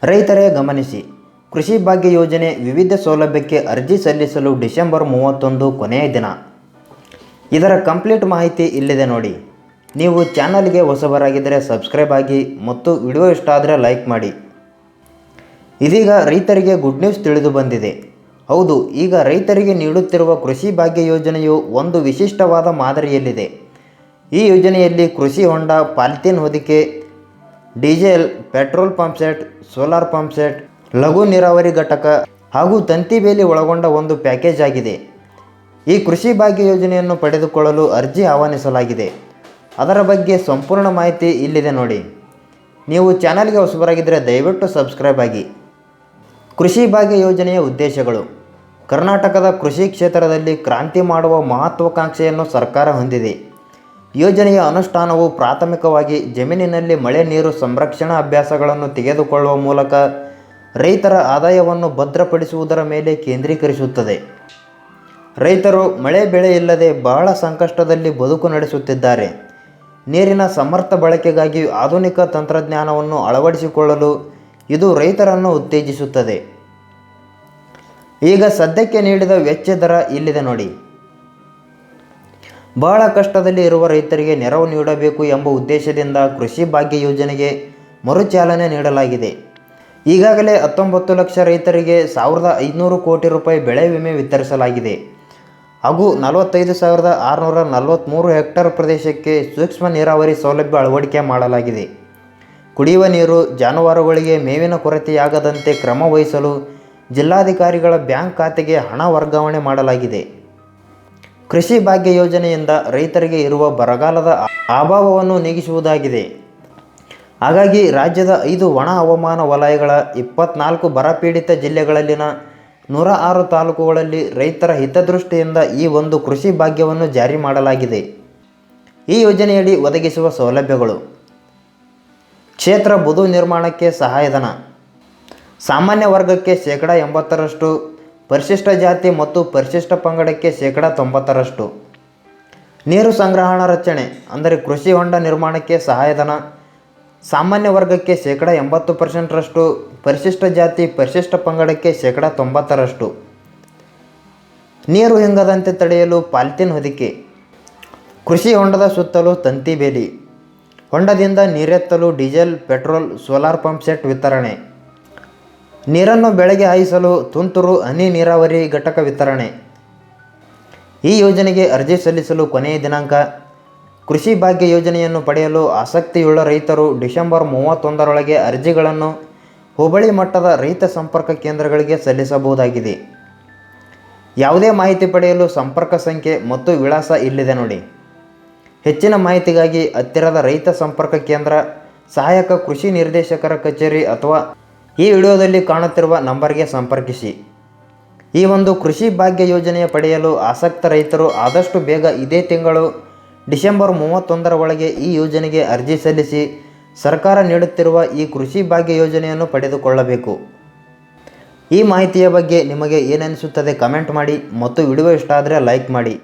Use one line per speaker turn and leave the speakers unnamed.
ರೈತರೇ ಗಮನಿಸಿ, ಕೃಷಿ ಭಾಗ್ಯ ಯೋಜನೆ ವಿವಿಧ ಸೌಲಭ್ಯಕ್ಕೆ ಅರ್ಜಿ ಸಲ್ಲಿಸಲು ಡಿಸೆಂಬರ್ 31 ಕೊನೆಯ ದಿನ. ಇದರ ಕಂಪ್ಲೀಟ್ ಮಾಹಿತಿ ಇಲ್ಲಿದೆ ನೋಡಿ. ನೀವು ಚಾನಲ್ಗೆ ಹೊಸಬರಾಗಿದ್ದರೆ ಸಬ್ಸ್ಕ್ರೈಬ್ ಆಗಿ ಮತ್ತು ವಿಡಿಯೋ ಇಷ್ಟ ಆದರೆ ಲೈಕ್ ಮಾಡಿ. ಇದೀಗ ರೈತರಿಗೆ ಗುಡ್ ನ್ಯೂಸ್ ತಿಳಿದು ಬಂದಿದೆ. ಹೌದು, ಈಗ ರೈತರಿಗೆ ನೀಡುತ್ತಿರುವ ಕೃಷಿ ಭಾಗ್ಯ ಯೋಜನೆಯು ಒಂದು ವಿಶಿಷ್ಟವಾದ ಮಾದರಿಯಲ್ಲಿದೆ. ಈ ಯೋಜನೆಯಲ್ಲಿ ಕೃಷಿ ಹೊಂಡ, ಪಾಲಿಥೀನ್ ಹೊದಿಕೆ, diesel, petrol pump set, solar pump set, ಲಘು ನೀರಾವರಿ ಘಟಕ ಹಾಗೂ ತಂತಿ ಬೇಲಿ ಒಳಗೊಂಡ ಒಂದು ಪ್ಯಾಕೇಜ್ ಆಗಿದೆ. ಈ ಕೃಷಿ ಭಾಗ್ಯ ಯೋಜನೆಯನ್ನು ಪಡೆದುಕೊಳ್ಳಲು ಅರ್ಜಿ ಆಹ್ವಾನಿಸಲಾಗಿದೆ. ಅದರ ಬಗ್ಗೆ ಸಂಪೂರ್ಣ ಮಾಹಿತಿ ಇಲ್ಲಿದೆ ನೋಡಿ. ನೀವು ಚಾನಲ್ಗೆ ಹೊಸಬರಾಗಿದ್ದರೆ ದಯವಿಟ್ಟು ಸಬ್ಸ್ಕ್ರೈಬ್ ಆಗಿ. ಕೃಷಿ ಭಾಗ್ಯ ಯೋಜನೆಯ ಉದ್ದೇಶಗಳು: ಕರ್ನಾಟಕದ ಕೃಷಿ ಕ್ಷೇತ್ರದಲ್ಲಿ ಕ್ರಾಂತಿ ಮಾಡುವ ಮಹತ್ವಾಕಾಂಕ್ಷೆಯನ್ನು ಸರ್ಕಾರ ಹೊಂದಿದೆ. ಯೋಜನೆಯ ಅನುಷ್ಠಾನವು ಪ್ರಾಥಮಿಕವಾಗಿ ಜಮೀನಿನಲ್ಲಿ ಮಳೆ ನೀರು ಸಂರಕ್ಷಣಾ ಅಭ್ಯಾಸಗಳನ್ನು ತೆಗೆದುಕೊಳ್ಳುವ ಮೂಲಕ ರೈತರ ಆದಾಯವನ್ನು ಭದ್ರಪಡಿಸುವುದರ ಮೇಲೆ ಕೇಂದ್ರೀಕರಿಸುತ್ತದೆ. ರೈತರು ಮಳೆ ಬೆಳೆ ಇಲ್ಲದೆ ಬಹಳ ಸಂಕಷ್ಟದಲ್ಲಿ ಬದುಕು ನಡೆಸುತ್ತಿದ್ದಾರೆ. ನೀರಿನ ಸಮರ್ಥ ಬಳಕೆಗಾಗಿ ಆಧುನಿಕ ತಂತ್ರಜ್ಞಾನವನ್ನು ಅಳವಡಿಸಿಕೊಳ್ಳಲು ಇದು ರೈತರನ್ನು ಉತ್ತೇಜಿಸುತ್ತದೆ. ಈಗ ಸದ್ಯಕ್ಕೆ ನೀಡಿದ ವೆಚ್ಚ ದರ ಇಲ್ಲಿದೆ ನೋಡಿ. ಬಹಳ ಕಷ್ಟದಲ್ಲಿ ಇರುವ ರೈತರಿಗೆ ನೆರವು ನೀಡಬೇಕು ಎಂಬ ಉದ್ದೇಶದಿಂದ ಕೃಷಿ ಭಾಗ್ಯ ಯೋಜನೆಗೆ ಮರುಚಾಲನೆ ನೀಡಲಾಗಿದೆ. ಈಗಾಗಲೇ 19 ಲಕ್ಷ ರೈತರಿಗೆ 1500 ಕೋಟಿ ರೂಪಾಯಿ ಬೆಳೆ ವಿಮೆ ವಿತರಿಸಲಾಗಿದೆ ಹಾಗೂ 45,643 ಹೆಕ್ಟೇರ್ ಪ್ರದೇಶಕ್ಕೆ ಸೂಕ್ಷ್ಮ ನೀರಾವರಿ ಸೌಲಭ್ಯ ಅಳವಡಿಕೆ ಮಾಡಲಾಗಿದೆ. ಕುಡಿಯುವ ನೀರು, ಜಾನುವಾರುಗಳಿಗೆ ಮೇವಿನ ಕೊರತೆಯಾಗದಂತೆ ಕ್ರಮ ವಹಿಸಲು ಜಿಲ್ಲಾಧಿಕಾರಿಗಳ ಬ್ಯಾಂಕ್ ಖಾತೆಗೆ ಹಣ ವರ್ಗಾವಣೆ ಮಾಡಲಾಗಿದೆ. ಕೃಷಿ ಭಾಗ್ಯ ಯೋಜನೆಯಿಂದ ರೈತರಿಗೆ ಇರುವ ಬರಗಾಲದ ಅಭಾವವನ್ನು ನೀಗಿಸುವುದಾಗಿದೆ. ಹಾಗಾಗಿ ರಾಜ್ಯದ 5 ಒಣ ಹವಾಮಾನ ವಲಯಗಳ 24 ಬರಪೀಡಿತ ಜಿಲ್ಲೆಗಳಲ್ಲಿನ 106 ತಾಲೂಕುಗಳಲ್ಲಿ ರೈತರ ಹಿತದೃಷ್ಟಿಯಿಂದ ಈ ಒಂದು ಕೃಷಿ ಭಾಗ್ಯವನ್ನು ಜಾರಿ ಮಾಡಲಾಗಿದೆ. ಈ ಯೋಜನೆಯಡಿ ಒದಗಿಸುವ ಸೌಲಭ್ಯಗಳು: ಕ್ಷೇತ್ರ ಬದು ನಿರ್ಮಾಣಕ್ಕೆ ಸಹಾಯಧನ, ಸಾಮಾನ್ಯ ವರ್ಗಕ್ಕೆ 80%, ಪರಿಶಿಷ್ಟ ಜಾತಿ ಮತ್ತು ಪರಿಶಿಷ್ಟ ಪಂಗಡಕ್ಕೆ 90%, ನೀರು ಸಂಗ್ರಹಣಾ ರಚನೆ ಅಂದರೆ ಕೃಷಿ ಹೊಂಡ ನಿರ್ಮಾಣಕ್ಕೆ ಸಹಾಯಧನ, ಸಾಮಾನ್ಯ ವರ್ಗಕ್ಕೆ 80%ರಷ್ಟು, ಪರಿಶಿಷ್ಟ ಜಾತಿ ಪರಿಶಿಷ್ಟ ಪಂಗಡಕ್ಕೆ 90%ರಷ್ಟು, ನೀರು ಹಿಂಗದಂತೆ ತಡೆಯಲು ಪಾಲಿಥೀನ್ ಹೊದಿಕೆ, ಕೃಷಿ ಹೊಂಡದ ಸುತ್ತಲೂ ತಂತಿ ಬೇಲಿ, ಹೊಂಡದಿಂದ ನೀರೆತ್ತಲು diesel, petrol, solar pump set ವಿತರಣೆ, ನೀರನ್ನು ಬೆಳೆಗೆ ಹಾಯಿಸಲು ತುಂತುರು ಹನಿ ನೀರಾವರಿ ಘಟಕ ವಿತರಣೆ. ಈ ಯೋಜನೆಗೆ ಅರ್ಜಿ ಸಲ್ಲಿಸಲು ಕೊನೆಯ ದಿನಾಂಕ: ಕೃಷಿ ಭಾಗ್ಯ ಯೋಜನೆಯನ್ನು ಪಡೆಯಲು ಆಸಕ್ತಿಯುಳ್ಳ ರೈತರು ಡಿಸೆಂಬರ್ 31ರೊಳಗೆ ಅರ್ಜಿಗಳನ್ನು ಹೋಬಳಿ ಮಟ್ಟದ ರೈತ ಸಂಪರ್ಕ ಕೇಂದ್ರಗಳಿಗೆ ಸಲ್ಲಿಸಬಹುದಾಗಿದೆ. ಯಾವುದೇ ಮಾಹಿತಿ ಪಡೆಯಲು ಸಂಪರ್ಕ ಸಂಖ್ಯೆ ಮತ್ತು ವಿಳಾಸ ಇಲ್ಲಿದೆ ನೋಡಿ. ಹೆಚ್ಚಿನ ಮಾಹಿತಿಗಾಗಿ ಹತ್ತಿರದ ರೈತ ಸಂಪರ್ಕ ಕೇಂದ್ರ, ಸಹಾಯಕ ಕೃಷಿ ನಿರ್ದೇಶಕರ ಕಚೇರಿ ಅಥವಾ ಈ ವಿಡಿಯೋದಲ್ಲಿ ಕಾಣುತ್ತಿರುವ ನಂಬರ್ಗೆ ಸಂಪರ್ಕಿಸಿ. ಈ ಒಂದು ಕೃಷಿ ಭಾಗ್ಯ ಯೋಜನೆಯ ಪಡೆಯಲು ಆಸಕ್ತ ರೈತರು ಆದಷ್ಟು ಬೇಗ ಇದೇ ತಿಂಗಳು ಡಿಸೆಂಬರ್ 31ರ ಒಳಗೆ ಈ ಯೋಜನೆಗೆ ಅರ್ಜಿ ಸಲ್ಲಿಸಿ ಸರ್ಕಾರ ನೀಡುತ್ತಿರುವ ಈ ಕೃಷಿ ಭಾಗ್ಯ ಯೋಜನೆಯನ್ನು ಪಡೆದುಕೊಳ್ಳಬೇಕು. ಈ ಮಾಹಿತಿಯ ಬಗ್ಗೆ ನಿಮಗೆ ಏನನಿಸುತ್ತದೆ ಕಮೆಂಟ್ ಮಾಡಿ ಮತ್ತು ವಿಡಿಯೋ ಇಷ್ಟ ಆದರೆ ಲೈಕ್ ಮಾಡಿ.